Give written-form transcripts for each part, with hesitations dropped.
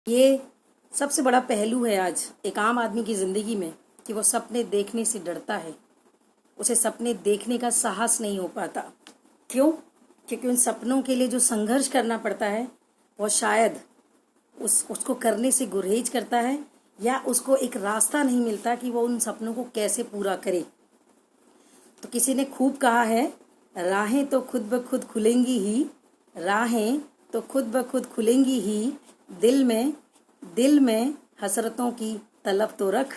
ये सबसे बड़ा पहलू है आज एक आम आदमी की ज़िंदगी में कि वो सपने देखने से डरता है। उसे सपने देखने का साहस नहीं हो पाता। क्यों? क्योंकि उन सपनों के लिए जो संघर्ष करना पड़ता है वो शायद उसको करने से गुरेज करता है, या उसको एक रास्ता नहीं मिलता कि वो उन सपनों को कैसे पूरा करे। तो किसी ने खूब कहा है, राहें तो खुद ब खुद खुलेंगी ही, राहें तो खुद ब खुद खुलेंगी ही, दिल में हसरतों की तलब तो रख,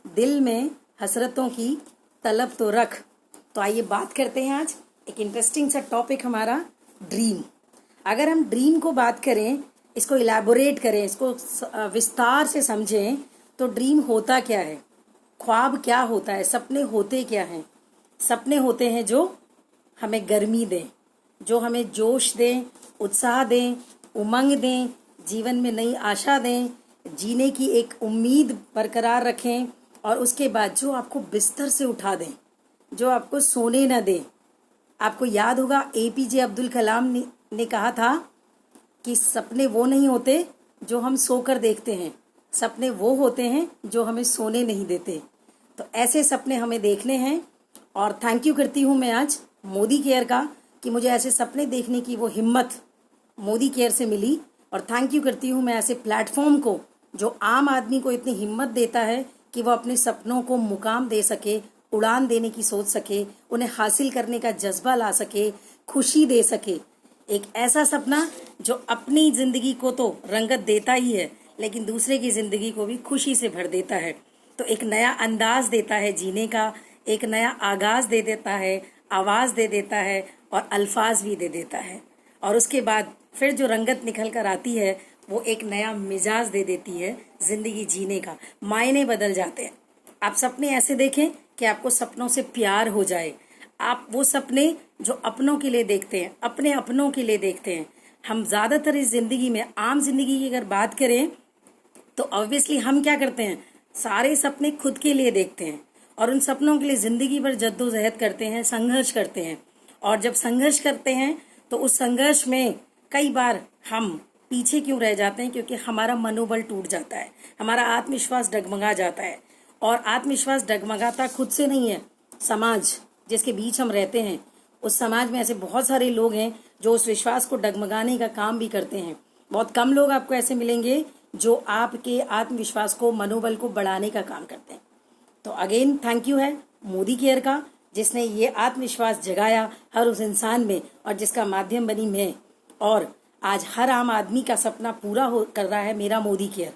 दिल में हसरतों की तलब तो रख। तो आइए बात करते हैं आज एक इंटरेस्टिंग सा टॉपिक हमारा, ड्रीम। अगर हम ड्रीम को बात करें, इसको इलैबोरेट करें, इसको विस्तार से समझें, तो ड्रीम होता क्या है, ख्वाब क्या होता है, सपने होते क्या हैं। सपने होते हैं जो हमें गर्मी दें, जो हमें जोश दें, उत्साह दें, उमंग दें, जीवन में नई आशा दें, जीने की एक उम्मीद बरकरार रखें, और उसके बाद जो आपको बिस्तर से उठा दें, जो आपको सोने न दें। आपको याद होगा APJ अब्दुल कलाम ने कहा था कि सपने वो नहीं होते जो हम सोकर देखते हैं, सपने वो होते हैं जो हमें सोने नहीं देते। तो ऐसे सपने हमें देखने हैं, और थैंक यू करती हूँ मैं आज मोदी केयर का कि मुझे ऐसे सपने देखने की वो हिम्मत मोदी केयर से मिली। और थैंक यू करती हूँ मैं ऐसे प्लेटफॉर्म को जो आम आदमी को इतनी हिम्मत देता है कि वो अपने सपनों को मुकाम दे सके, उड़ान देने की सोच सके, उन्हें हासिल करने का जज्बा ला सके, खुशी दे सके। एक ऐसा सपना जो अपनी जिंदगी को तो रंगत देता ही है, लेकिन दूसरे की जिंदगी को भी खुशी से भर देता है। तो एक नया अंदाज देता है जीने का, एक नया आगाज दे देता है, आवाज दे देता है, और अल्फाज भी दे देता है। और उसके बाद फिर जो रंगत निकल कर आती है वो एक नया मिजाज दे देती है जिंदगी जीने का, मायने बदल जाते हैं। आप सपने ऐसे देखें कि आपको सपनों से प्यार हो जाए। आप वो सपने जो अपनों के लिए देखते हैं, अपने अपनों के लिए देखते हैं। हम ज्यादातर इस जिंदगी में, आम जिंदगी की अगर बात करें, तो ऑब्वियसली हम क्या करते हैं, सारे सपने खुद के लिए देखते हैं, और उन सपनों के लिए जिंदगी भर जद्दोजहद करते हैं, संघर्ष करते हैं। और जब संघर्ष करते हैं तो उस संघर्ष में कई बार हम पीछे क्यों रह जाते हैं, क्योंकि हमारा मनोबल टूट जाता है, हमारा आत्मविश्वास डगमगा जाता है। और आत्मविश्वास डगमगाता खुद से नहीं है, समाज जिसके बीच हम रहते हैं, उस समाज में ऐसे बहुत सारे लोग हैं जो उस विश्वास को डगमगाने का काम भी करते हैं। बहुत कम लोग आपको ऐसे मिलेंगे जो आपके आत्मविश्वास को, मनोबल को बढ़ाने का काम करते हैं। तो अगेन थैंक यू है मोदी केयर का, जिसने ये आत्मविश्वास जगाया हर उस इंसान में, और जिसका माध्यम बनी मैं। और आज हर आम आदमी का सपना पूरा कर रहा है मेरा मोदी केयर।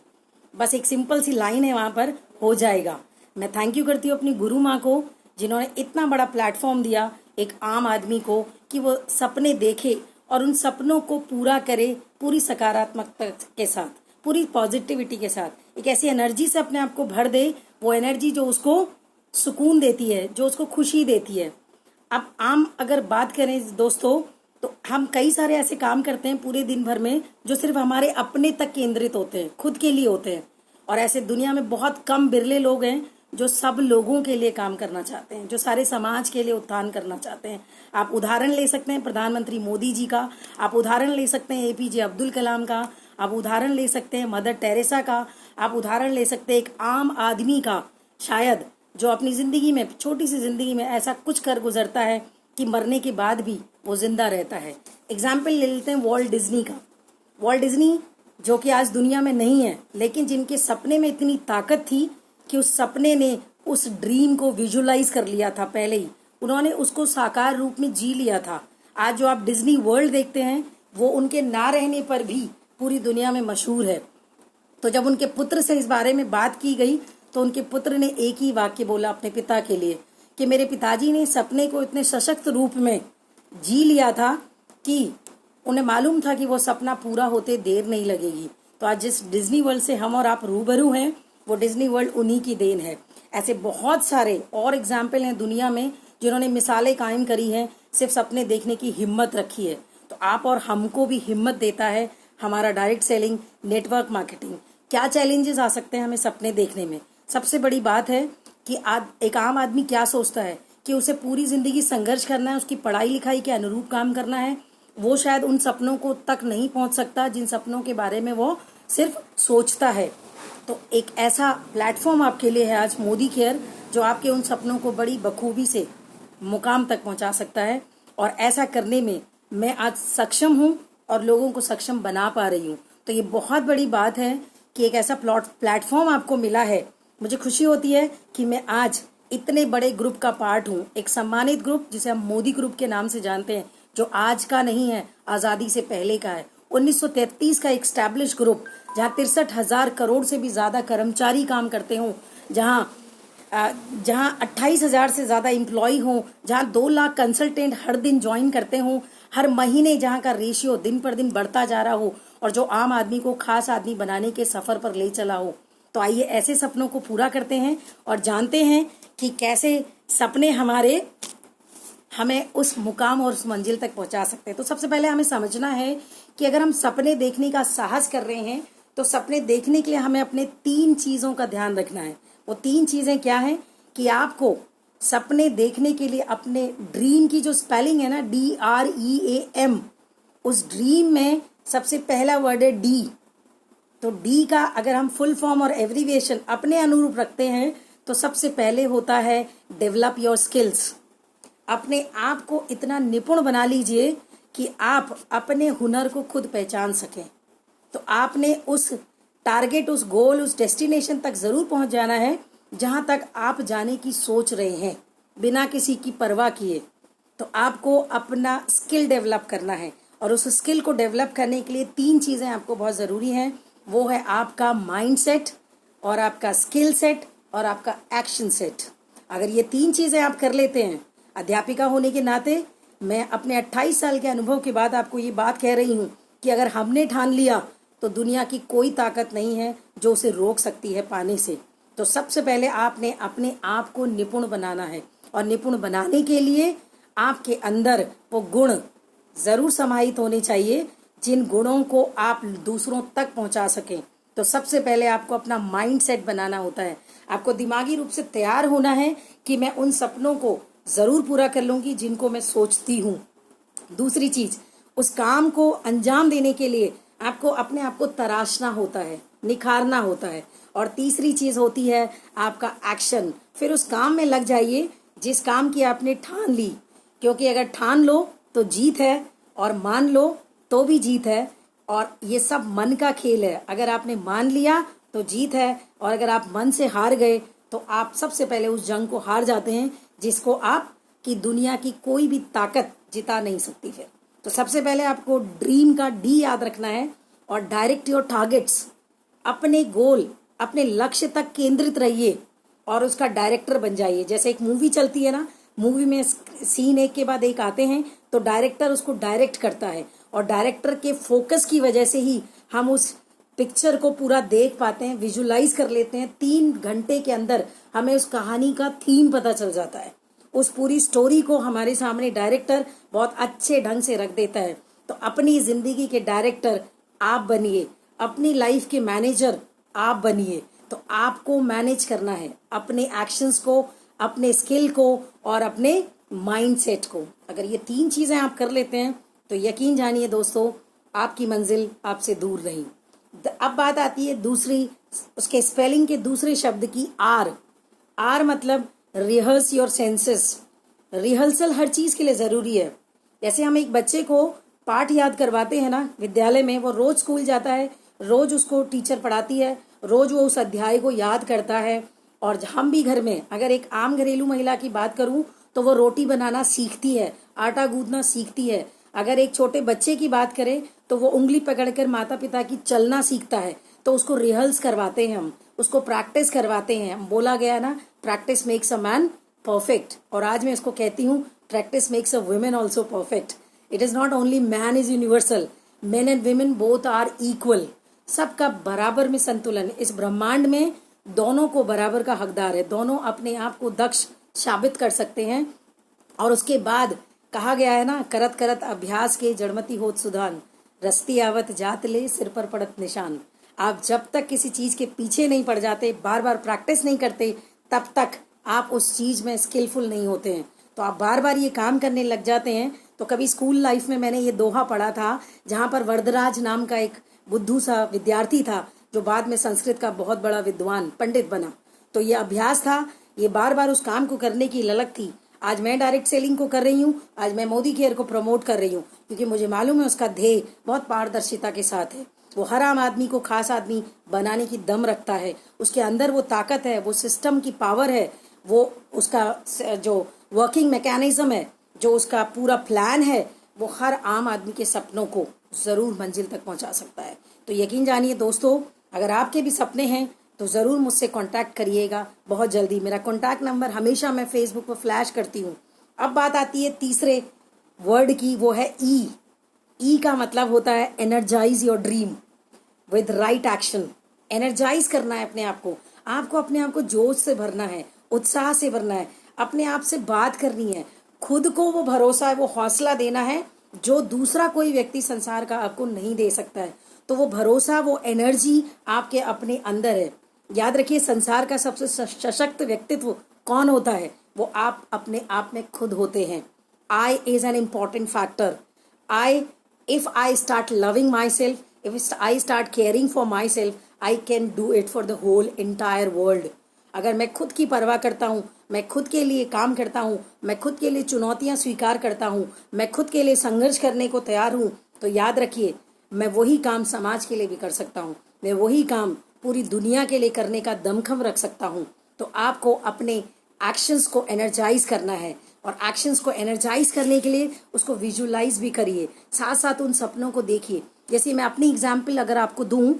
बस एक सिंपल सी लाइन है, वहां पर हो जाएगा। मैं थैंक यू करती हूँ अपनी गुरु माँ को, जिन्होंने इतना बड़ा प्लेटफॉर्म दिया एक आम आदमी को कि वो सपने देखे और उन सपनों को पूरा करे, पूरी सकारात्मकता के साथ, पूरी पॉजिटिविटी के साथ, एक ऐसी एनर्जी से अपने आप को भर दे, वो एनर्जी जो उसको सुकून देती है, जो उसको खुशी देती है। अब आम अगर बात करें दोस्तों, तो हम कई सारे ऐसे काम करते हैं पूरे दिन भर में जो सिर्फ हमारे अपने तक केंद्रित होते हैं, खुद के लिए होते हैं। और ऐसे दुनिया में बहुत कम बिरले लोग हैं जो सब लोगों के लिए काम करना चाहते हैं, जो सारे समाज के लिए उत्थान करना चाहते हैं। आप उदाहरण ले सकते हैं प्रधानमंत्री मोदी जी का, आप उदाहरण ले सकते हैं APJ अब्दुल कलाम का, आप उदाहरण ले सकते हैं मदर टेरेसा का, आप उदाहरण ले सकते हैं एक आम आदमी का, शायद जो अपनी जिंदगी में, छोटी सी जिंदगी में ऐसा कुछ कर गुजरता है कि मरने के बाद भी वो जिंदा रहता है। एग्जाम्पल ले लेते हैं वॉल्ट डिज्नी का। वॉल्ट डिज्नी जो कि आज दुनिया में नहीं है, लेकिन जिनके सपने में इतनी ताकत थी कि उस सपने ने उस ड्रीम को विजुलाइज कर लिया था, पहले ही उन्होंने उसको साकार रूप में जी लिया था। आज जो आप डिज्नी वर्ल्ड देखते हैं वो उनके ना रहने पर भी पूरी दुनिया में मशहूर है। तो जब उनके पुत्र से इस बारे में बात की गई तो उनके पुत्र ने एक ही वाक्य बोला अपने पिता के लिए कि मेरे पिताजी ने सपने को इतने सशक्त रूप में जी लिया था कि उन्हें मालूम था कि वो सपना पूरा होते देर नहीं लगेगी। तो आज जिस डिज्नी वर्ल्ड से हम और आप रूबरू हैं, वो डिज्नी वर्ल्ड उन्हीं की देन है। ऐसे बहुत सारे और एग्जाम्पल हैं दुनिया में जिन्होंने मिसालें कायम करी हैं, सिर्फ सपने देखने की हिम्मत रखी है। तो आप और हमको भी हिम्मत देता है हमारा डायरेक्ट सेलिंग, नेटवर्क मार्केटिंग। क्या चैलेंजेस आ सकते हैं हमें सपने देखने में? सबसे बड़ी बात है कि एक आम आदमी क्या सोचता है कि उसे पूरी जिंदगी संघर्ष करना है, उसकी पढ़ाई लिखाई के अनुरूप काम करना है। वो शायद उन सपनों को तक नहीं पहुंच सकता जिन सपनों के बारे में वो सिर्फ सोचता है। तो एक ऐसा प्लेटफॉर्म आपके लिए है आज मोदी केयर, जो आपके उन सपनों को बड़ी बखूबी से मुकाम तक पहुंचा सकता है। और ऐसा करने में मैं आज सक्षम हूं और लोगों को सक्षम बना पा रही हूं। तो ये बहुत बड़ी बात है कि एक ऐसा प्लेटफॉर्म आपको मिला है। मुझे खुशी होती है कि मैं आज इतने बड़े ग्रुप का पार्ट हूं, एक सम्मानित ग्रुप जिसे हम मोदी ग्रुप के नाम से जानते हैं, जो आज का नहीं है, आजादी से पहले का है। 1933 का एक स्टैब्लिश ग्रुप, जहां 63,000 करोड़ से भी ज्यादा कर्मचारी काम करते हों, जहां 28,000 से ज्यादा एम्प्लॉय हों, जहां 2 लाख कंसल्टेंट हर दिन ज्वाइन करते हों, हर महीने जहां का रेशियो दिन पर दिन बढ़ता जा रहा हो, और जो आम आदमी को खास आदमी बनाने के सफर पर ले चला हो। तो आइए ऐसे सपनों को पूरा करते हैं और जानते हैं कि कैसे सपने हमें उस मुकाम और उस मंजिल तक पहुंचा सकते हैं। तो सबसे पहले हमें समझना है कि अगर हम सपने देखने का साहस कर रहे हैं, तो सपने देखने के लिए हमें अपने 3 चीजों का ध्यान रखना है। वो 3 चीजें क्या हैं कि आपको सपने देखने के लिए अपने ड्रीम की जो स्पेलिंग है ना, DREAM, उस ड्रीम में सबसे पहला वर्ड है डी। तो डी का अगर हम फुल फॉर्म और एब्रीविएशन अपने अनुरूप रखते हैं, तो सबसे पहले होता है डेवलप योर स्किल्स। अपने आप को इतना निपुण बना लीजिए कि आप अपने हुनर को खुद पहचान सकें। तो आपने उस टारगेट, उस गोल, उस डेस्टिनेशन तक जरूर पहुंच जाना है जहां तक आप जाने की सोच रहे हैं, बिना किसी की परवाह किए। तो आपको अपना स्किल डेवलप करना है, और उस स्किल को डेवलप करने के लिए 3 चीजें आपको बहुत जरूरी हैं। वो है आपका माइंड सेट, और आपका स्किल सेट, और आपका एक्शन सेट। अगर ये 3 चीजें आप कर लेते हैं, अध्यापिका होने के नाते मैं अपने 28 साल के अनुभव के बाद आपको ये बात कह रही हूँ कि अगर हमने ठान लिया तो दुनिया की कोई ताकत नहीं है जो उसे रोक सकती है पाने से। तो सबसे पहले आपने अपने आप को निपुण बनाना है, और निपुण बनाने के लिए आपके अंदर वो गुण जरूर समाहित होने चाहिए जिन गुणों को आप दूसरों तक पहुंचा सकें। तो सबसे पहले आपको अपना माइंड सेट बनाना होता है। आपको दिमागी रूप से तैयार होना है कि मैं उन सपनों को जरूर पूरा कर लूंगी जिनको मैं सोचती हूँ। दूसरी चीज, उस काम को अंजाम देने के लिए आपको अपने आप को तराशना होता है, निखारना होता है। और तीसरी चीज होती है आपका एक्शन। फिर उस काम में लग जाइए जिस काम की आपने ठान ली, क्योंकि अगर ठान लो तो जीत है, और मान लो तो भी जीत है। और ये सब मन का खेल है। अगर आपने मान लिया तो जीत है, और अगर आप मन से हार गए तो आप सबसे पहले उस जंग को हार जाते हैं जिसको आप की दुनिया की कोई भी ताकत जिता नहीं सकती। फिर तो सबसे पहले आपको ड्रीम का डी याद रखना है, और डायरेक्ट योर टारगेट्स। अपने गोल, अपने लक्ष्य तक केंद्रित रहिए और उसका डायरेक्टर बन जाइए। जैसे एक मूवी चलती है ना, मूवी में सीन एक के बाद एक आते हैं, तो डायरेक्टर उसको डायरेक्ट करता है, और डायरेक्टर के फोकस की वजह से ही हम उस पिक्चर को पूरा देख पाते हैं, विजुलाइज कर लेते हैं। 3 घंटे के अंदर हमें उस कहानी का थीम पता चल जाता है। उस पूरी स्टोरी को हमारे सामने डायरेक्टर बहुत अच्छे ढंग से रख देता है। तो अपनी जिंदगी के डायरेक्टर आप बनिए, अपनी लाइफ के मैनेजर आप बनिए। तो आपको मैनेज करना है अपने एक्शंस को, अपने स्किल को, और अपने माइंड सेट को। अगर ये 3 चीजें आप कर लेते हैं तो यकीन जानिए दोस्तों, आपकी मंजिल आपसे दूर नहीं। अब बात आती है दूसरी, उसके स्पेलिंग के दूसरे शब्द की, आर मतलब रिहर्स योर सेंसेस। रिहर्सल हर चीज के लिए जरूरी है। जैसे हम एक बच्चे को पाठ याद करवाते हैं ना विद्यालय में, वो रोज स्कूल जाता है, रोज उसको टीचर पढ़ाती है, रोज वो उस अध्याय को याद करता है। और हम भी घर में, अगर एक आम घरेलू महिला की बात करूं तो वो रोटी बनाना सीखती है, आटा गूंदना सीखती है। अगर एक छोटे बच्चे की बात करें तो वो उंगली पकड़कर माता पिता की चलना सीखता है। तो उसको रिहर्स करवाते हैं, हम उसको प्रैक्टिस करवाते हैं। बोला गया ना, practice makes a man perfect. और आज मैं इसको कहती हूँ, practice makes a women also perfect. It is not only man is universal, men and women both are equal. सबका बराबर में संतुलन। इस ब्रह्मांड में दोनों को बराबर का हकदार है, दोनों अपने आप को दक्ष साबित कर सकते हैं। और उसके बाद कहा गया है ना, करत करत अभ्यास के जड़मती होत सुधान, रस्ती आवत जात ले सिर पर पड़त निशान। आप जब तक किसी चीज के पीछे नहीं पड़ जाते, बार बार प्रैक्टिस नहीं करते, तब तक आप उस चीज में स्किलफुल नहीं होते हैं। तो आप बार बार ये काम करने लग जाते हैं। तो कभी स्कूल लाइफ में मैंने ये दोहा पढ़ा था, जहां पर वरदराज नाम का एक बुद्धू सा विद्यार्थी था जो बाद में संस्कृत का बहुत बड़ा विद्वान पंडित बना। तो ये अभ्यास था, ये बार बार उस काम को करने की ललक थी। आज मैं डायरेक्ट सेलिंग को कर रही हूँ, आज मैं मोदी केयर को प्रमोट कर रही हूँ, क्योंकि मुझे मालूम है उसका ध्येय बहुत पारदर्शिता के साथ है। वो हर आम आदमी को खास आदमी बनाने की दम रखता है, उसके अंदर वो ताकत है, वो सिस्टम की पावर है, वो उसका जो वर्किंग मैकेनिज्म है, जो उसका पूरा प्लान है, वो हर आम आदमी के सपनों को जरूर मंजिल तक पहुंचा सकता है। तो यकीन जानिए दोस्तों, अगर आपके भी सपने हैं तो ज़रूर मुझसे कांटेक्ट करिएगा बहुत जल्दी। मेरा कांटेक्ट नंबर हमेशा मैं फेसबुक पर फ्लैश करती हूँ। अब बात आती है तीसरे वर्ड की, वो है ई। ई का मतलब होता है energise your dream with right action. Energise करना है अपने आप को, आपको अपने आप को जोश से भरना है, उत्साह से भरना है, अपने आप से बात करनी है, खुद को वो भरोसा है, वो हौसला देना है जो दूसरा कोई व्यक्ति संसार का आपको नहीं दे सकता है। तो वो भरोसा, वो एनर्जी आपके अपने अंदर है। याद रखिए, संसार का सबसे सशक्त व्यक्तित्व कौन होता है? वो आप अपने आप में खुद होते हैं। I is an important factor. If I start loving myself, if I start caring for myself, I can do it for the whole entire world. अगर मैं खुद की परवाह करता हूँ, मैं खुद के लिए काम करता हूँ, मैं खुद के लिए चुनौतियां स्वीकार करता हूँ, मैं खुद के लिए संघर्ष करने को तैयार हूँ, तो याद रखिए, मैं वही काम समाज के लिए भी कर सकता हूँ, मैं वही काम पूरी दुनिया के लिए करने का दमखम रख सकता हूँ। तो आपको अपने एक्शंस को एनर्जाइज करना है, और एक्शंस को एनर्जाइज करने के लिए उसको विजुअलाइज भी करिए, साथ साथ उन सपनों को देखिए। जैसे मैं अपनी एग्जाम्पल अगर आपको दूं,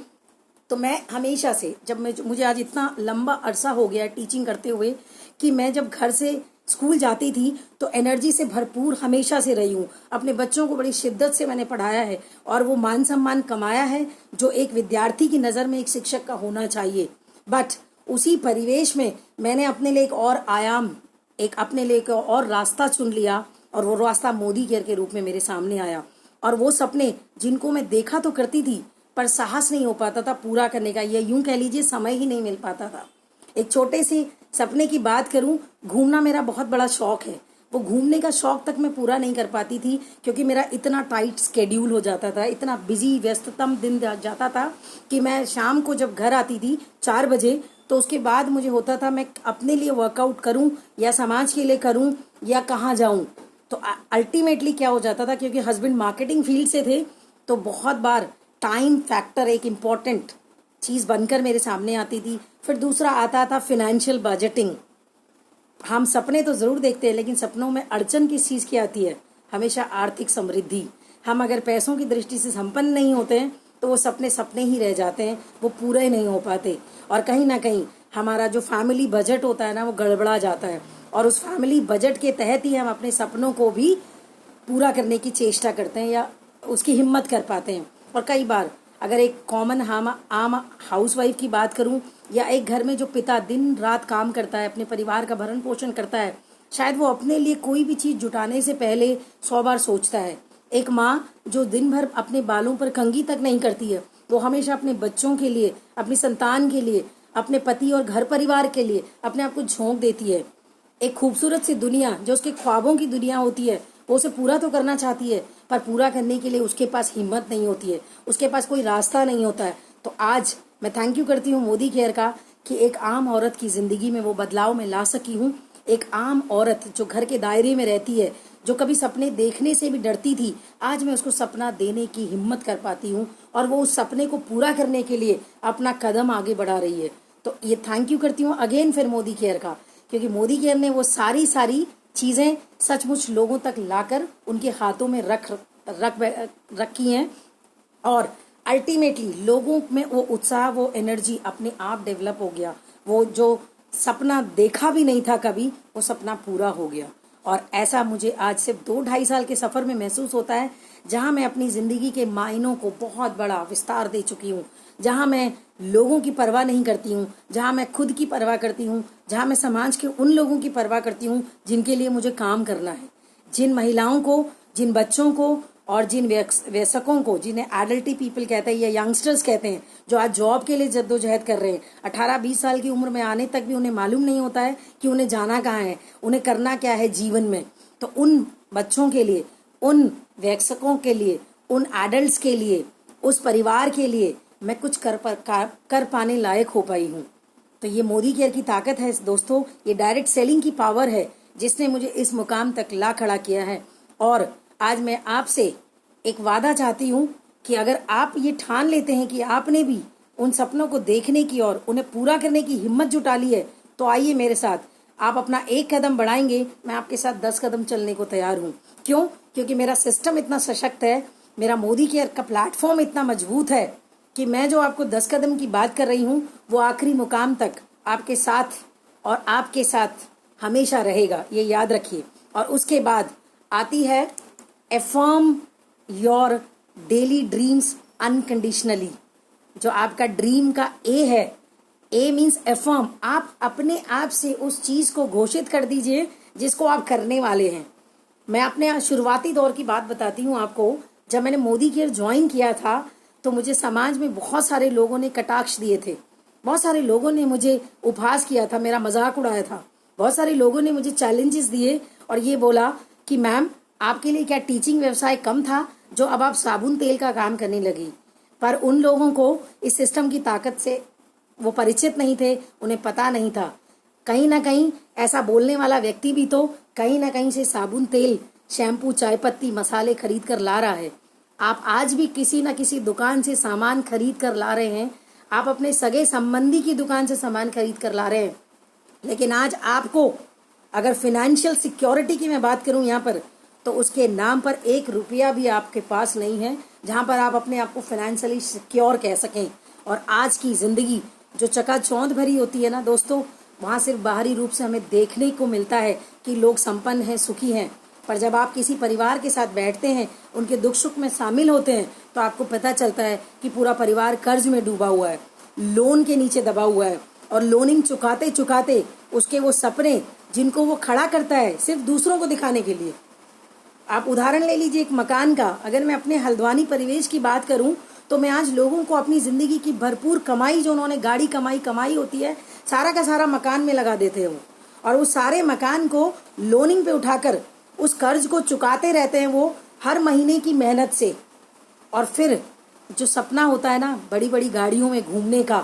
तो मैं हमेशा से, जब मुझे आज इतना लंबा अरसा हो गया टीचिंग करते हुए, कि मैं जब घर से स्कूल जाती थी तो एनर्जी से भरपूर हमेशा से रही हूँ। अपने बच्चों को बड़ी शिद्दत से मैंने पढ़ाया है, और वो मान सम्मान कमाया है जो एक विद्यार्थी की नज़र में एक शिक्षक का होना चाहिए। बट उसी परिवेश में मैंने अपने लिए एक और आयाम, अपने लिए एक और रास्ता चुन लिया, और वो रास्ता मोदी केयर के रूप में मेरे सामने आया। और वो सपने जिनको मैं देखा तो करती थी, पर साहस नहीं हो पाता था पूरा करने का, ये यूं कह लीजिए समय ही नहीं मिल पाता था। एक छोटे से सपने की बात करूं, घूमना मेरा बहुत बड़ा शौक है। वो घूमने का शौक तक मैं पूरा नहीं कर पाती थी, क्योंकि मेरा इतना टाइट स्केड्यूल हो जाता था, इतना बिजी व्यस्ततम दिन जाता था कि मैं शाम को जब घर आती थी 4 बजे, तो उसके बाद मुझे होता था मैं अपने लिए वर्कआउट करूं या समाज के लिए करूं या कहाँ जाऊं। तो अल्टीमेटली क्या हो जाता था, क्योंकि हस्बैंड मार्केटिंग फील्ड से थे, तो बहुत बार टाइम फैक्टर एक इम्पॉर्टेंट चीज़ बनकर मेरे सामने आती थी। फिर दूसरा आता था फिनेंशियल बजटिंग। हम सपने तो ज़रूर देखते हैं, लेकिन सपनों में अड़चन किस चीज़ की आती है? हमेशा आर्थिक समृद्धि। हम अगर पैसों की दृष्टि से संपन्न नहीं होते हैं तो वो सपने सपने ही रह जाते हैं, वो पूरे नहीं हो पाते, और कहीं ना कहीं हमारा जो फैमिली बजट होता है ना, वो गड़बड़ा जाता है, और उस फैमिली बजट के तहत ही हम अपने सपनों को भी पूरा करने की चेष्टा करते हैं या उसकी हिम्मत कर पाते हैं। और कई बार अगर एक कॉमन आम हाउसवाइफ की बात करूं, या एक घर में जो पिता दिन रात काम करता है, अपने परिवार का भरण पोषण करता है, शायद वो अपने लिए कोई भी चीज़ जुटाने से पहले 100 बार सोचता है। एक माँ जो दिन भर अपने बालों पर कंघी तक नहीं करती है, वो हमेशा अपने बच्चों के लिए, अपनी संतान के लिए, अपने पति और घर परिवार के लिए अपने आप को झोंक देती है। एक खूबसूरत सी दुनिया जो उसके ख्वाबों की दुनिया होती है, वो उसे पूरा तो करना चाहती है, पर पूरा करने के लिए उसके पास हिम्मत नहीं होती है, उसके पास कोई रास्ता नहीं होता है। तो आज मैं थैंक यू करती हूँ मोदी केयर का, कि एक आम औरत की जिंदगी में वो बदलाव मैं ला सकी हूँ। एक आम औरत जो घर के दायरे में रहती है, जो कभी सपने देखने से भी डरती थी, आज मैं उसको सपना देने की हिम्मत कर पाती हूँ, और वो उस सपने को पूरा करने के लिए अपना कदम आगे बढ़ा रही है। तो ये थैंक यू करती हूँ अगेन फिर मोदी केयर का, क्योंकि मोदी केयर ने वो सारी चीज़ें सचमुच लोगों तक लाकर उनके हाथों में रखी हैं, और अल्टीमेटली लोगों में वो उत्साह, वो एनर्जी अपने आप डेवलप हो गया। वो जो सपना देखा भी नहीं था कभी, वो सपना पूरा हो गया। और ऐसा मुझे आज सिर्फ 2-2.5 साल के सफ़र में महसूस होता है, जहाँ मैं अपनी ज़िंदगी के मायनों को बहुत बड़ा विस्तार दे चुकी हूँ, जहाँ मैं लोगों की परवाह नहीं करती हूँ, जहाँ मैं खुद की परवाह करती हूँ, जहाँ मैं समाज के उन लोगों की परवाह करती हूँ जिनके लिए मुझे काम करना है, जिन महिलाओं को, जिन बच्चों को, और जिन वयस्कों को, जिन्हें एडल्टी पीपल कहते हैं या यंगस्टर्स कहते हैं, जो आज जॉब के लिए जद्दोजहद कर रहे हैं। 18-20 साल की उम्र में आने तक भी उन्हें मालूम नहीं होता है कि उन्हें जाना कहाँ है, उन्हें करना क्या है जीवन में। तो उन बच्चों के लिए, उन वयस्कों के लिए, उन एडल्ट्स के लिए उस परिवार के लिए मैं कुछ कर पाने लायक हो पाई हूँ। तो ये मोदी केयर की ताकत है दोस्तों, ये डायरेक्ट सेलिंग की पावर है जिसने मुझे इस मुकाम तक ला खड़ा किया है। और आज मैं आपसे एक वादा चाहती हूँ कि अगर आप ये ठान लेते हैं कि आपने भी उन सपनों को देखने की और उन्हें पूरा करने की हिम्मत जुटा ली है, तो आइए मेरे साथ। आप अपना एक कदम बढ़ाएंगे, मैं आपके साथ 10 कदम चलने को तैयार हूँ। क्यों? क्योंकि मेरा सिस्टम इतना सशक्त है, मेरा मोदी केयर का प्लेटफॉर्म इतना मजबूत है कि मैं जो आपको 10 कदम की बात कर रही हूँ वो आखिरी मुकाम तक आपके साथ और आपके साथ हमेशा रहेगा, ये याद रखिए। और उसके बाद आती है affirm your daily dreams unconditionally. जो आपका ड्रीम का ए है, ए मीन्स अफर्म, आप अपने आप से उस चीज को घोषित कर दीजिए जिसको आप करने वाले हैं। मैं अपने शुरुआती दौर की बात बताती हूँ आपको। जब मैंने मोदी केयर ज्वाइन किया था तो मुझे समाज में बहुत सारे लोगों ने कटाक्ष दिए थे, बहुत सारे लोगों ने मुझे उपहास किया था, मेरा मजाक उड़ाया था, बहुत सारे लोगों ने मुझे चैलेंजेस दिए और ये बोला कि मैम आपके लिए क्या टीचिंग व्यवसाय कम था जो अब आप साबुन तेल का काम करने लगी। पर उन लोगों को इस सिस्टम की ताकत से वो परिचित नहीं थे, उन्हें पता नहीं था। कहीं ना कहीं ऐसा बोलने वाला व्यक्ति भी तो कहीं ना कहीं से साबुन तेल, शैम्पू, चाय पत्ती, मसाले खरीद कर ला रहा है। आप आज भी किसी न किसी दुकान से सामान खरीद कर ला रहे हैं, आप अपने सगे संबंधी की दुकान से सामान खरीद कर ला रहे हैं। लेकिन आज आपको अगर फाइनेंशियल सिक्योरिटी की मैं बात करूं यहाँ पर, तो उसके नाम पर 1 रुपया भी आपके पास नहीं है जहां पर आप अपने आप को फाइनेंशियली सिक्योर कह सकें। और आज की जिंदगी जो चकाचौंध भरी होती है ना दोस्तों, वहां सिर्फ बाहरी रूप से हमें देखने को मिलता है कि लोग संपन्न हैं, सुखी हैं। पर जब आप किसी परिवार के साथ बैठते हैं, उनके दुख सुख में शामिल होते हैं, तो आपको पता चलता है कि पूरा परिवार कर्ज में डूबा हुआ है, लोन के नीचे दबा हुआ है। और लोनिंग चुकाते चुकाते उसके वो सपने जिनको वो खड़ा करता है सिर्फ दूसरों को दिखाने के लिए। आप उदाहरण ले लीजिए एक मकान का। अगर मैं अपने हल्द्वानी परिवेश की बात करूं तो मैं आज लोगों को अपनी जिंदगी की भरपूर कमाई, जो उन्होंने गाड़ी कमाई होती है, सारा का सारा मकान में लगा देते हैं वो। और उस सारे मकान को लोनिंग पे उठाकर उस कर्ज को चुकाते रहते हैं वो हर महीने की मेहनत से। और फिर जो सपना होता है ना बड़ी बड़ी गाड़ियों में घूमने का,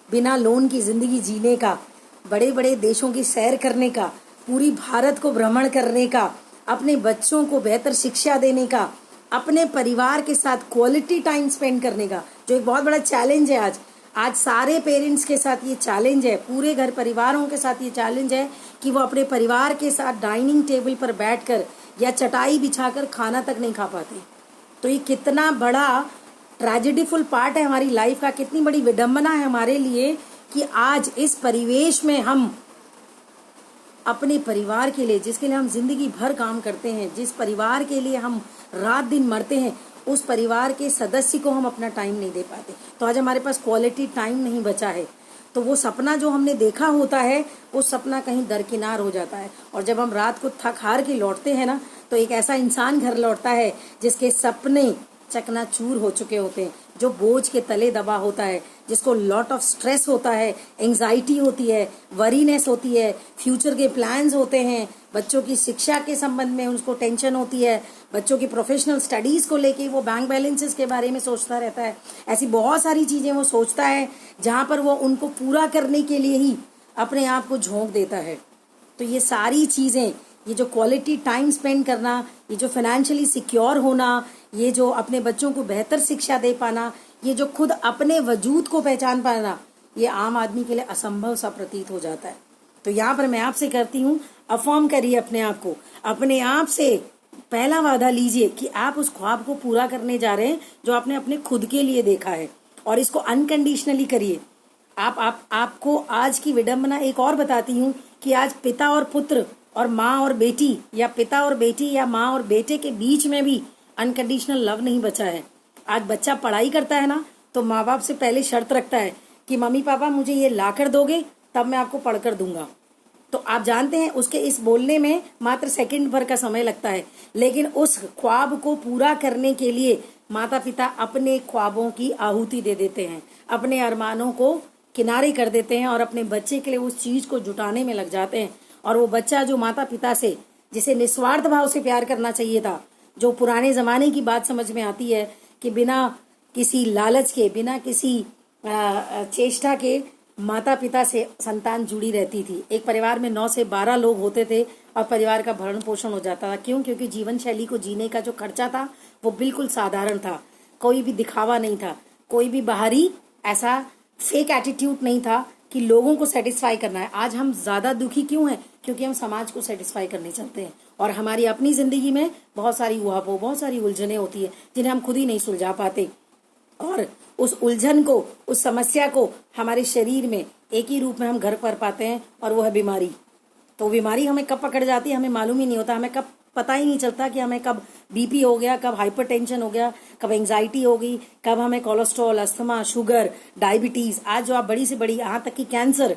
बिना लोन की जिंदगी जीने का, बड़े बड़े देशों की सैर करने का, पूरी भारत को भ्रमण करने का, अपने बच्चों को बेहतर शिक्षा देने का, अपने परिवार के साथ क्वालिटी टाइम स्पेंड करने का, जो एक बहुत बड़ा चैलेंज है आज सारे पेरेंट्स के साथ ये चैलेंज है, पूरे घर परिवारों के साथ ये चैलेंज है कि वो अपने परिवार के साथ डाइनिंग टेबल पर बैठकर या चटाई बिछाकर खाना तक नहीं खा पाते। तो ये कितना बड़ा ट्रेजेडीफुल पार्ट है हमारी लाइफ का, कितनी बड़ी विडंबना है हमारे लिए कि आज इस परिवेश में हम अपने परिवार के लिए, जिसके लिए हम जिंदगी भर काम करते हैं, जिस परिवार के लिए हम रात दिन मरते हैं, उस परिवार के सदस्य को हम अपना टाइम नहीं दे पाते। तो आज हमारे पास क्वालिटी टाइम नहीं बचा है। तो वो सपना जो हमने देखा होता है वो सपना कहीं दरकिनार हो जाता है। और जब हम रात को थक हार के लौटते हैं ना, तो एक ऐसा इंसान घर लौटता है जिसके सपने चकनाचूर हो चुके होते हैं, जो बोझ के तले दबा होता है, जिसको लॉट ऑफ स्ट्रेस होता है, एंजाइटी होती है, वरीनेस होती है, फ्यूचर के प्लान्स होते हैं, बच्चों की शिक्षा के संबंध में उनको टेंशन होती है, बच्चों की प्रोफेशनल स्टडीज को लेके वो बैंक बैलेंसेस के बारे में सोचता रहता है। ऐसी बहुत सारी चीजें वो सोचता है जहां पर वो उनको पूरा करने के लिए ही अपने आप को झोंक देता है। तो ये सारी चीजें, ये जो क्वालिटी टाइम स्पेंड करना, ये जो फाइनेंशियली सिक्योर होना, ये जो अपने बच्चों को बेहतर शिक्षा दे पाना, ये जो खुद अपने वजूद को पहचान पाना, ये आम आदमी के लिए असंभव सा प्रतीत हो जाता है। तो यहाँ पर मैं आपसे करती हूँ, अफर्म करिए अपने आप को, अपने आप से पहला वादा लीजिए कि आप उस ख्वाब को पूरा करने जा रहे हैं जो आपने अपने खुद के लिए देखा है, और इसको अनकंडीशनली करिए। आपको आज की विडंबना एक और बताती हूँ कि आज पिता और पुत्र और माँ और बेटी, या पिता और बेटी या माँ और बेटे के बीच में भी अनकंडीशनल लव नहीं बचा है। आज बच्चा पढ़ाई करता है ना, तो माँ बाप से पहले शर्त रखता है कि मम्मी पापा मुझे ये ला कर दोगे तब मैं आपको पढ़कर दूंगा। तो आप जानते हैं उसके इस बोलने में मात्र सेकंड भर का समय लगता है, लेकिन उस ख्वाब को पूरा करने के लिए माता पिता अपने ख्वाबों की आहुति दे देते हैं, अपने अरमानों को किनारे कर देते हैं और अपने बच्चे के लिए उस चीज को जुटाने में लग जाते हैं। और वो बच्चा जो माता पिता से, जिसे निस्वार्थ भाव से प्यार करना चाहिए था, जो पुराने जमाने की बात समझ में आती है कि बिना किसी लालच के, बिना किसी चेष्टा के माता पिता से संतान जुड़ी रहती थी। एक परिवार में 9 से 12 लोग होते थे और परिवार का भरण पोषण हो जाता था। क्यों? क्योंकि जीवन शैली को जीने का जो खर्चा था वो बिल्कुल साधारण था। कोई भी दिखावा नहीं था, कोई भी बाहरी ऐसा फेक एटीट्यूड नहीं था कि लोगों को सेटिस्फाई करना है। आज हम ज्यादा दुखी क्यों हैं? क्योंकि हम समाज को सेटिस्फाई करने चलते हैं और हमारी अपनी जिंदगी में बहुत सारी उहापोह, बहुत सारी उलझने होती है जिन्हें हम खुद ही नहीं सुलझा पाते। और उस उलझन को, उस समस्या को हमारे शरीर में एक ही रूप में हम घर कर पाते हैं और वो है बीमारी। तो बीमारी हमें कब पकड़ जाती है हमें मालूम ही नहीं होता। हमें कब पता ही नहीं चलता कि हमें कब बीपी हो गया, कब हाइपरटेंशन हो गया, कब एंजाइटी हो गई, कब हमें कोलेस्ट्रॉल, अस्थमा, शुगर, डायबिटीज, आज जो आप बड़ी से बड़ी, यहाँ तक कि कैंसर,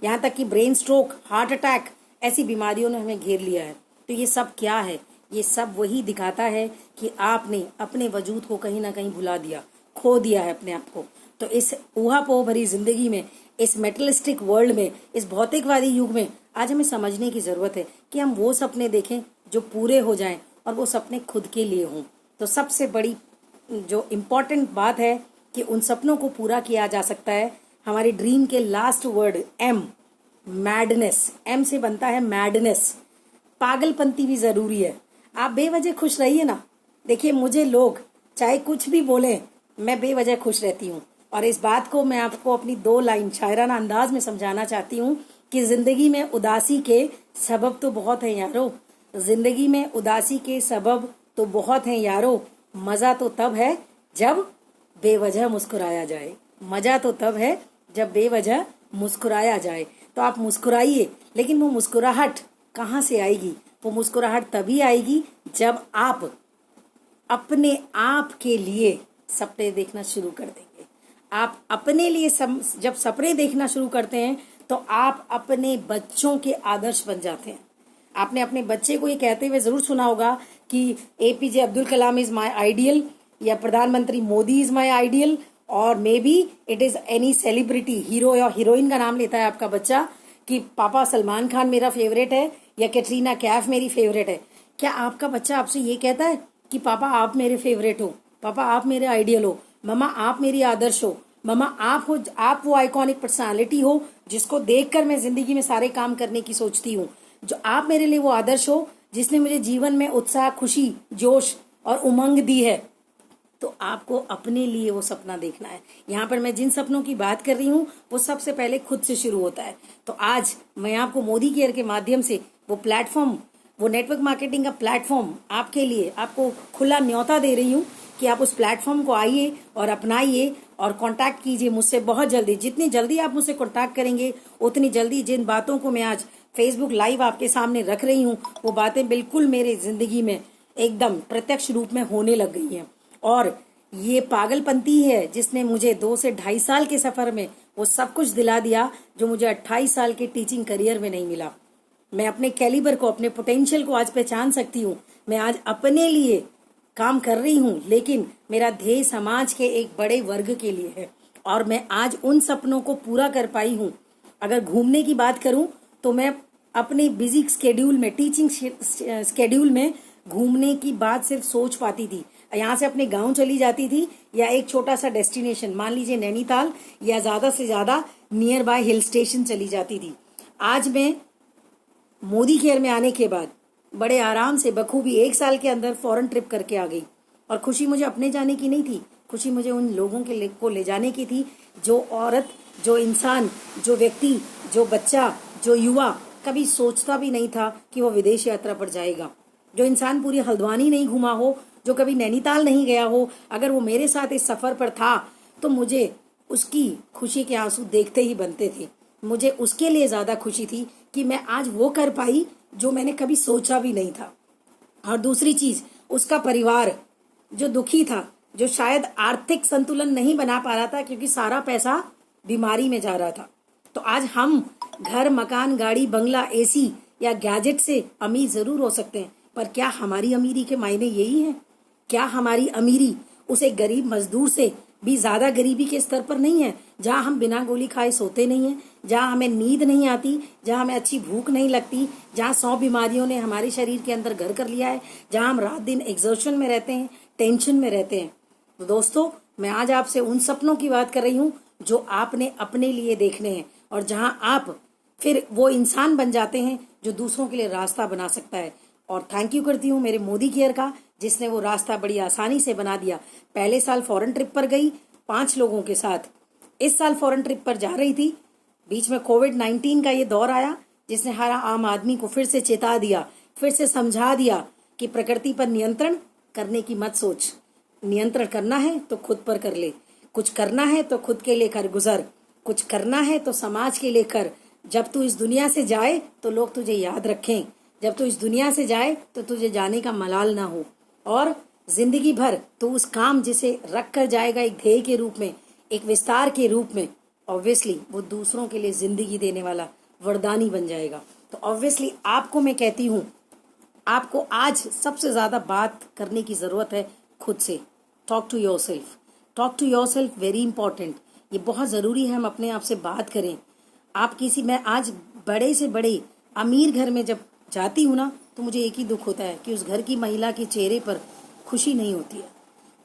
यहाँ तक कि ब्रेन स्ट्रोक, हार्ट अटैक, ऐसी बीमारियों ने हमें घेर लिया है। तो ये सब क्या है? ये सब वही दिखाता है कि आपने अपने वजूद को कहीं ना कहीं भुला दिया, खो दिया है अपने आप को। तो इस ऊहापोह भरी जिंदगी में, इस मेटलिस्टिक वर्ल्ड में, इस भौतिकवादी युग में आज हमें समझने की जरूरत है कि हम वो सपने देखें जो पूरे हो जाएं और वो सपने खुद के लिए हों। तो सबसे बड़ी जो इम्पोर्टेंट बात है कि उन सपनों को पूरा किया जा सकता है। हमारी ड्रीम के last word M, madness. M से बनता है मैडनेस। पागलपंती भी जरूरी है। आप बेवजह खुश रहिए ना। देखिए, मुझे लोग चाहे कुछ भी बोले, मैं बेवजह खुश रहती हूँ। और इस बात को मैं आपको अपनी 2 लाइन शायराना अंदाज में समझाना चाहती हूँ कि जिंदगी में उदासी के सबब तो बहुत हैं यारो। जिंदगी में उदासी के सबब तो बहुत हैं यारो। मजा तो तब है जब बेवजह मुस्कुराया जाए। मजा तो तब है जब बेवजह मुस्कुराया जाए। तो आप मुस्कुराइए, लेकिन वो मुस्कुराहट कहाँ से आएगी? वो मुस्कुराहट तभी आएगी जब आप अपने आप के लिए सपने देखना शुरू कर देंगे। आप अपने लिए जब सपने देखना शुरू करते हैं तो आप अपने बच्चों के आदर्श बन जाते हैं। आपने अपने बच्चे को ये कहते हुए जरूर सुना होगा कि APJ Abdul Kalam is my ideal, या प्रधानमंत्री मोदी इज माय आइडियल, और may be it is any celebrity, hero या हीरोइन का नाम लेता है आपका बच्चा कि पापा सलमान खान मेरा फेवरेट है या कैटरीना कैफ मेरी फेवरेट है। क्या आपका बच्चा आपसे ये कहता है कि पापा आप मेरे फेवरेट हो, पापा आप मेरे आइडियल हो, मम्मा आप मेरी आदर्श हो, मम्मा आप हो, आप वो आइकॉनिक पर्सनालिटी हो जिसको देखकर मैं जिंदगी में सारे काम करने की सोचती हूँ, जो आप मेरे लिए वो आदर्श हो जिसने मुझे जीवन में उत्साह, खुशी, जोश और उमंग दी है। तो आपको अपने लिए वो सपना देखना है। यहाँ पर मैं जिन सपनों की बात कर रही हूँ वो सबसे पहले खुद से शुरू होता है। तो आज मैं आपको मोदी केयर के माध्यम से वो प्लेटफॉर्म, वो नेटवर्क मार्केटिंग का प्लेटफॉर्म आपके लिए, आपको खुला न्योता दे रही हूँ कि आप उस प्लेटफॉर्म को आइए और अपनाइए और कांटेक्ट कीजिए मुझसे बहुत जल्दी। जितनी जल्दी आप मुझसे कांटेक्ट करेंगे उतनी जल्दी जिन बातों को मैं आज फेसबुक लाइव आपके सामने रख रही हूँ वो बातें बिल्कुल मेरे जिंदगी में एकदम प्रत्यक्ष रूप में होने लग गई हैं। और ये पागलपंती है जिसने मुझे 2 से 2.5 साल के सफर में वो सब कुछ दिला दिया जो मुझे 28 साल के टीचिंग करियर में नहीं मिला। मैं अपने कैलिबर को, अपने पोटेंशियल को आज पहचान सकती हूँ। मैं आज अपने लिए काम कर रही हूँ, लेकिन मेरा ध्येय समाज के एक बड़े वर्ग के लिए है और मैं आज उन सपनों को पूरा कर पाई हूँ। अगर घूमने की बात करूँ तो मैं अपने बिजी स्केड्यूल में, टीचिंग स्केड्यूल में घूमने की बात सिर्फ सोच पाती थी। यहाँ से अपने गांव चली जाती थी या एक छोटा सा डेस्टिनेशन, मान लीजिए नैनीताल, या ज्यादा से ज्यादा नियर बाय हिल स्टेशन चली जाती थी। आज मैं मोदी केयर में आने के बाद बड़े आराम से बखूबी 1 साल के अंदर फॉरेन ट्रिप करके आ गई। और खुशी मुझे अपने जाने की नहीं थी, खुशी मुझे उन लोगों को ले जाने की थी जो औरत, जो इंसान, जो व्यक्ति, जो बच्चा, जो युवा कभी सोचता भी नहीं था कि वो विदेश यात्रा पर जाएगा। जो इंसान पूरी हल्द्वानी नहीं घुमा हो, जो कभी नैनीताल नहीं गया हो, अगर वो मेरे साथ इस सफर पर था तो मुझे उसकी खुशी के आंसू देखते ही बनते थे। मुझे उसके लिए ज्यादा खुशी थी कि मैं आज वो कर पाई जो मैंने कभी सोचा भी नहीं था। और दूसरी चीज, उसका परिवार जो दुखी था, जो शायद आर्थिक संतुलन नहीं बना पा रहा था क्योंकि सारा पैसा बीमारी में जा रहा था। तो आज हम घर, मकान, गाड़ी, बंगला, एसी या गैजेट से अमीर जरूर हो सकते हैं, पर क्या हमारी अमीरी के मायने यही हैं? क्या हमारी अमीरी उस एक गरीब मजदूर से भी ज्यादा गरीबी के स्तर पर नहीं है, जहां हम बिना गोली खाए सोते नहीं हैं, जहां हमें नींद नहीं आती, जहां हमें अच्छी भूख नहीं लगती, जहां 100 बीमारियों ने हमारे शरीर के अंदर घर कर लिया है, जहां हम रात दिन एग्जर्शन में रहते हैं, टेंशन में रहते हैं। तो दोस्तों, मैं आज आपसे उन सपनों की बात कर रही हूँ जो आपने अपने लिए देखने हैं और जहां आप फिर वो इंसान बन जाते हैं जो दूसरों के लिए रास्ता बना सकता है। और थैंक यू करती हूँ मेरे मोदी केयर का, जिसने वो रास्ता बड़ी आसानी से बना दिया। पहले साल फॉरेन ट्रिप पर गई 5 लोगों के साथ, इस साल फॉरेन ट्रिप पर जा रही थी, बीच में कोविड-19 का ये दौर आया जिसने हर आम आदमी को फिर से चेता दिया, फिर से समझा दिया कि प्रकृति पर नियंत्रण करने की मत सोच। नियंत्रण करना है तो खुद पर कर ले, कुछ करना है तो खुद के लिए कर गुजर, कुछ करना है तो समाज के लिए कर। जब तू इस दुनिया से जाए तो लोग तुझे याद रखें, जब तू इस दुनिया से जाए तो तुझे जाने का मलाल ना हो। और जिंदगी भर तू उस काम जिसे रख कर जाएगा एक ध्येय के रूप में, एक विस्तार के रूप में, ऑब्वियसली वो दूसरों के लिए जिंदगी देने वाला वरदानी बन जाएगा। तो ऑब्वियसली आपको मैं कहती हूँ, आपको आज सबसे ज्यादा बात करने की जरूरत है खुद से। Talk to yourself, talk to yourself, very important. ये बहुत जरूरी है हम अपने आप से बात करें। आप किसी, मैं आज बड़े से बड़े अमीर घर में जब जाती हूँ ना, तो मुझे एक ही दुख होता है कि उस घर की महिला के चेहरे पर खुशी नहीं होती है।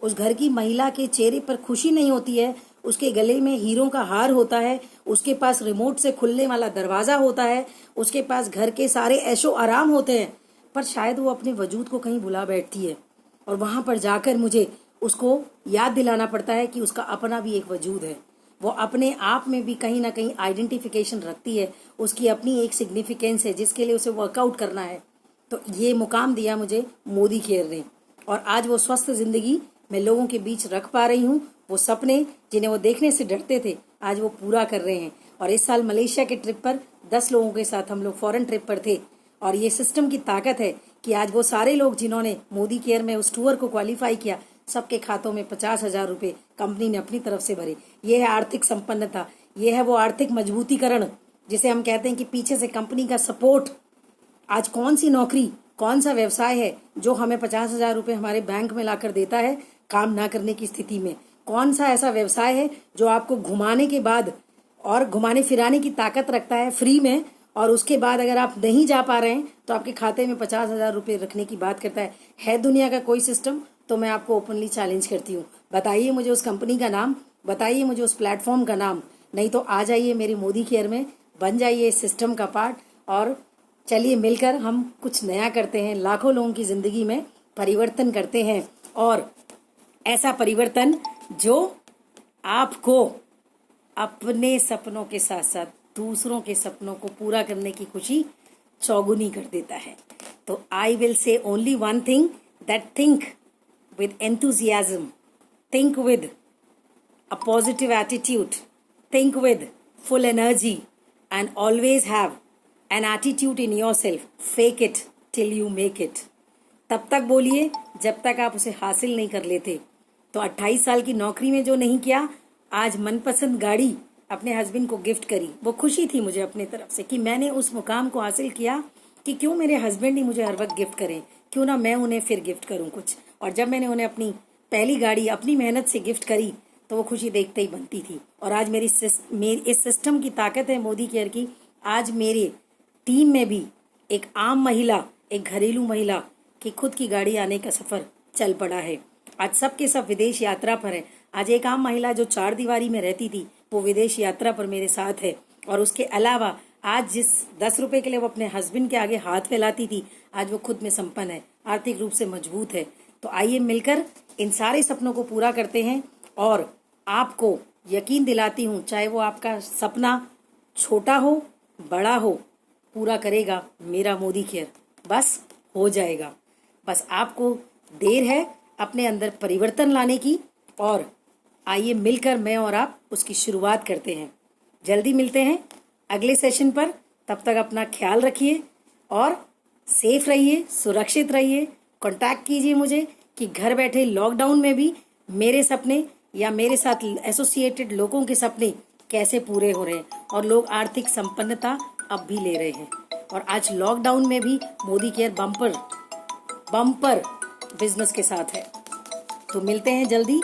उस घर की महिला के चेहरे पर खुशी नहीं होती है। उसके गले में हीरों का हार होता है, उसके पास रिमोट से खुलने वाला दरवाजा होता है, उसके पास घर के सारे ऐशो आराम होते हैं, पर शायद वो अपने वजूद को कहीं भुला बैठती है। और वहां पर जाकर मुझे उसको याद दिलाना पड़ता है कि उसका अपना भी एक वजूद है, वो अपने आप में भी कहीं ना कहीं आइडेंटिफिकेशन रखती है, उसकी अपनी एक सिग्निफिकेंस है जिसके लिए उसे वर्कआउट करना है। तो ये मुकाम दिया मुझे मोदी केयर ने, और आज वो स्वस्थ जिंदगी मैं लोगों के बीच रख पा रही हूँ। वो सपने जिन्हें वो देखने से डरते थे आज वो पूरा कर रहे हैं। और इस साल मलेशिया के ट्रिप पर 10 लोगों के साथ हम लोग फॉरेन ट्रिप पर थे, और ये सिस्टम की ताकत है कि आज वो सारे लोग जिन्होंने मोदी केयर में उस टूर को क्वालिफाई किया, सबके खातों में 50,000 रुपए कंपनी ने अपनी तरफ से भरे। ये है आर्थिक संपन्नता, ये है वो आर्थिक मजबूतीकरण जिसे हम कहते हैं कि पीछे से कंपनी का सपोर्ट। आज कौन सी नौकरी, कौन सा व्यवसाय है जो हमें 50,000 रुपए हमारे बैंक में लाकर देता है काम ना करने की स्थिति में? कौन सा ऐसा व्यवसाय है जो आपको घुमाने के बाद और घुमाने फिराने की ताकत रखता है फ्री में, और उसके बाद अगर आप नहीं जा पा रहे हैं तो आपके खाते में 50,000 रुपए रखने की बात करता है दुनिया का कोई सिस्टम? तो मैं आपको ओपनली चैलेंज करती हूँ, बताइए मुझे उस कंपनी का नाम, बताइए मुझे उस प्लेटफॉर्म का नाम। नहीं तो आ जाइए मेरे मोदी केयर में, बन जाइए इस सिस्टम का पार्ट, और चलिए मिलकर हम कुछ नया करते हैं, लाखों लोगों की जिंदगी में परिवर्तन करते हैं। और ऐसा परिवर्तन जो आपको अपने सपनों के साथ साथ दूसरों के सपनों को पूरा करने की खुशी चौगुनी कर देता है। तो I will say only one thing, that think with enthusiasm, think with a positive attitude, think with full energy, and always have an attitude in yourself. Fake it till you make it. तब तक बोलिए जब तक आप उसे हासिल नहीं कर लेते। तो 28 साल की नौकरी में जो नहीं किया, आज मनपसंद गाड़ी अपने हस्बैंड को गिफ्ट करी। वो खुशी थी मुझे अपने तरफ से कि मैंने उस मुकाम को हासिल किया कि क्यों मेरे हस्बैंड ही मुझे हर वक्त गिफ्ट करें, क्यों ना मैं उन्हें फिर गिफ्ट करूं कुछ। और जब मैंने उन्हें अपनी पहली गाड़ी अपनी मेहनत से गिफ्ट करी तो वो खुशी देखते ही बनती थी। और आज मेरी इस सिस्टम की ताकत है मोदी केयर की। आज मेरे टीम में भी एक आम महिला, एक घरेलू महिला की खुद की गाड़ी आने का सफर चल पड़ा है। आज सबके सब विदेश यात्रा पर है। आज एक आम महिला जो 4 दीवारी में रहती थी वो विदेश यात्रा पर मेरे साथ है। और उसके अलावा आज जिस 10 रुपए के लिए वो अपने हस्बैंड के आगे हाथ फैलाती थी, आज वो खुद में संपन्न है, आर्थिक रूप से मजबूत है। तो आइए मिलकर इन सारे सपनों को पूरा करते हैं। और आपको यकीन दिलाती हूँ, चाहे वो आपका सपना छोटा हो बड़ा हो, पूरा करेगा मेरा मोदी केयर। बस हो जाएगा, बस आपको देर है अपने अंदर परिवर्तन लाने की। और आइए मिलकर मैं और आप उसकी शुरुआत करते हैं। जल्दी मिलते हैं अगले सेशन पर। तब तक अपना ख्याल रखिए और सेफ रहिए, सुरक्षित रहिए। कांटेक्ट कीजिए मुझे कि घर बैठे लॉकडाउन में भी मेरे सपने या मेरे साथ एसोसिएटेड लोगों के सपने कैसे पूरे हो रहे हैं, और लोग आर्थिक संपन्नता अब भी ले रहे हैं। और आज लॉकडाउन में भी मोदी केयर बम्पर बिजनेस के साथ है। तो मिलते हैं जल्दी